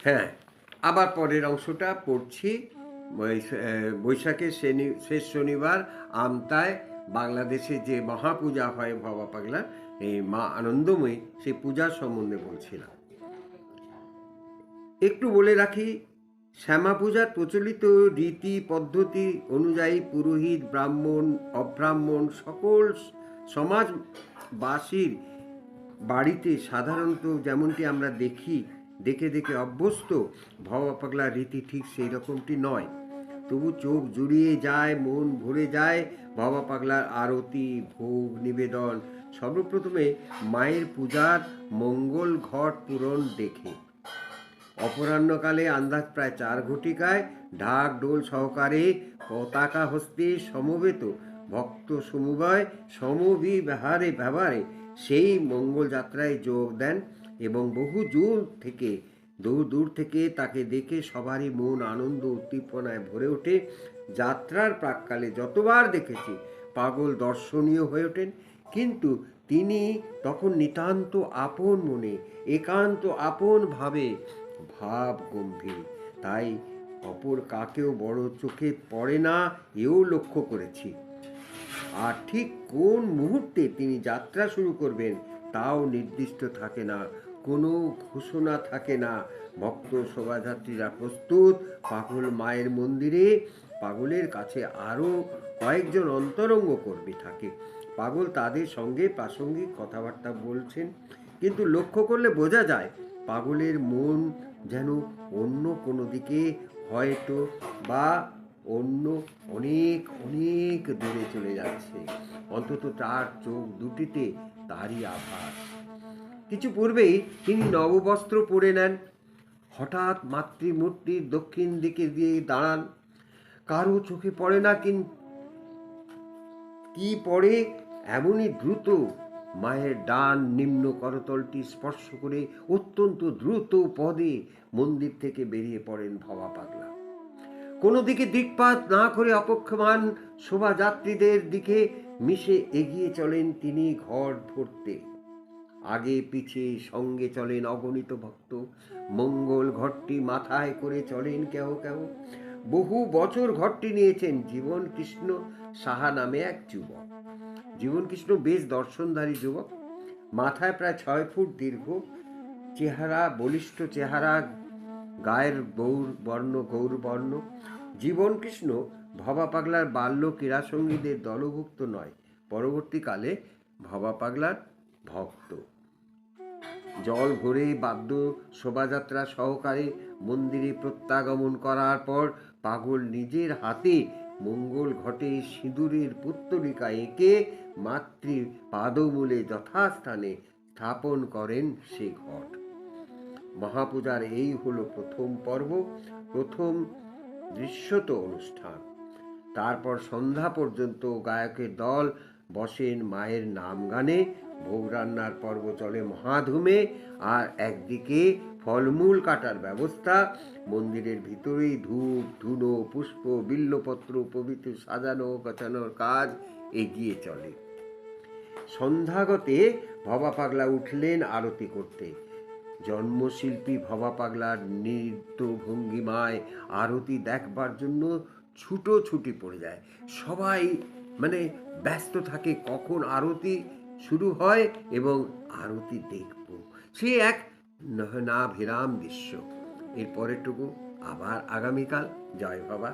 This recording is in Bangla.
হ্যাঁ, আবার পরের অংশটা পড়ছি। বৈশাখের শেষ শনিবার আমতায় বাংলাদেশে যে মহাপূজা হয় ভবা পাগলার, এই মা আনন্দময়ী, সেই পূজার সম্বন্ধে বলছিলাম। একটু বলে রাখি, শ্যামা পূজার প্রচলিত রীতি পদ্ধতি অনুযায়ী পুরোহিত, ব্রাহ্মণ, অব্রাহ্মণ সকল সমাজবাসীর বাড়িতে সাধারণত যেমনটি আমরা দেখে দেখে অভ্যস্ত, ভবা পাগলার রীতি ঠিক সেই রকমটি নয়। তবু চোখ জুড়িয়ে যায়, মন ভরে যায় ভবা পাগলার আরতি, ভোগ নিবেদন, সর্বপ্রথমে মায়ের পূজার মঙ্গল ঘট পূরণ দেখে। অপরাহ্নকালে আন্দাজ প্রায় 4 ঘটিকায় ঢাক ঢোল সহকারে পতাকা হস্তে সমবেত ভক্ত সমুদয় ব্যবহারে সেই মঙ্গল যাত্রায় যোগ দেন এবং বহু দূর থেকে তাকে দেখে সবারই মন আনন্দ উদ্দীপনায় ভরে ওঠে। যাত্রার প্রাক্কালে যতবার দেখেছি পাগল দর্শনীয় হয়ে ওঠেন, কিন্তু তিনি তখন নিতান্ত আপন মনে, একান্ত আপন ভাবে ভাব গম্ভীর, তাই অপর কাকেও বড় চোখে পড়ে না, এও লক্ষ্য করেছি। আর ঠিক কোন মুহূর্তে তিনি যাত্রা শুরু করবেন তাও নির্দিষ্ট থাকে না, কোনো ঘোষণা থাকে না। ভক্ত শোভাযাত্রীরা প্রস্তুত, পাগল মায়ের মন্দিরে পাগলের কাছে আরও কয়েকজন অন্তরঙ্গ কর্মী থাকে। পাগল তাদের সঙ্গে প্রাসঙ্গিক কথাবার্তা বলছেন, কিন্তু লক্ষ্য করলে বোঝা যায় পাগলের মন যেন অন্য কোনো দিকে, হয়তো বা অন্য অনেক অনেক দূরে চলে যাচ্ছে। অন্তত তার চোখ দুটিতে তারই আভাস। কিছু পূর্বেই তিনি নববস্ত্র পরে নেন, হঠাৎ মাতৃমূর্তির দক্ষিণ দিকে দিয়ে দাঁড়ান। কারো চোখে পড়ে না কি পড়ে, এমনই দ্রুত মায়ের ডান নিম্ন করতলটি স্পর্শ করে অত্যন্ত দ্রুত পদে মন্দির থেকে বেরিয়ে পড়েন ভবা পাগলা। কোনো দিকে দিকপাত না করে অপেক্ষমান শোভাযাত্রীদের দিকে মিশে এগিয়ে চলেন তিনি ঘর ভরতে। আগে পিছে সঙ্গে চলেন অগণিত ভক্ত, মঙ্গল ঘরটি মাথায় করে চলেন কেহ কেহ। বহু বছর ঘরটি নিয়েছেন জীবন কৃষ্ণ সাহা নামে এক যুবক। জীবন কৃষ্ণ বেশ দর্শনধারী যুবক, মাথায় প্রায় 6 ফুট দীর্ঘ চেহারা, বলিষ্ঠ চেহারা, গায়ের গৌরবর্ণ। জীবন কৃষ্ণ ভবা পাগলার বাল্য ক্রীড়াসঙ্গীদের দলভুক্ত নয়, পরবর্তীকালে ভবা পাগলার ভক্ত। জল ভরে বাদ্য শোভাযাত্রা সহকারে মন্দিরে প্রত্যাগমন করার পর পাগল নিজের হাতে মঙ্গল ঘটে সিঁদুরের পুত্তলিকা এঁকে মাতৃ পাদমূলে যথাস্থানে স্থাপন করেন সে ঘট। মহাপূজার এই হলো প্রথম পর্ব, প্রথম দৃশ্যত অনুষ্ঠান। তারপর সন্ধ্যা পর্যন্ত গায়কের দল বসেন মায়ের নাম গানে, ভোগ রান্নার পর্ব চলে মহাধুমে, আর একদিকে ফলমূল কাটার ব্যবস্থা। মন্দিরের ভিতরেই ধূপ ধুনো পুষ্প বিল্লপত্র পবিত্র সাজানো গোছানোর কাজ এগিয়ে চলে। সন্ধ্যাগতে ভবা পাগলা উঠলেন আরতি করতে। জন্মশিল্পী ভবা পাগলার নৃত্য ভঙ্গিমায় আরতি দেখবার জন্য ছুটোছুটি পড়ে যায়। সবাই ব্যস্ত থাকে কখন আরতি শুরু হয় এবং আরতি দেখব, সে এক না ভিরাম দৃশ্য। এর পরেরটুকু আবার আগামীকাল। জয় বাবা।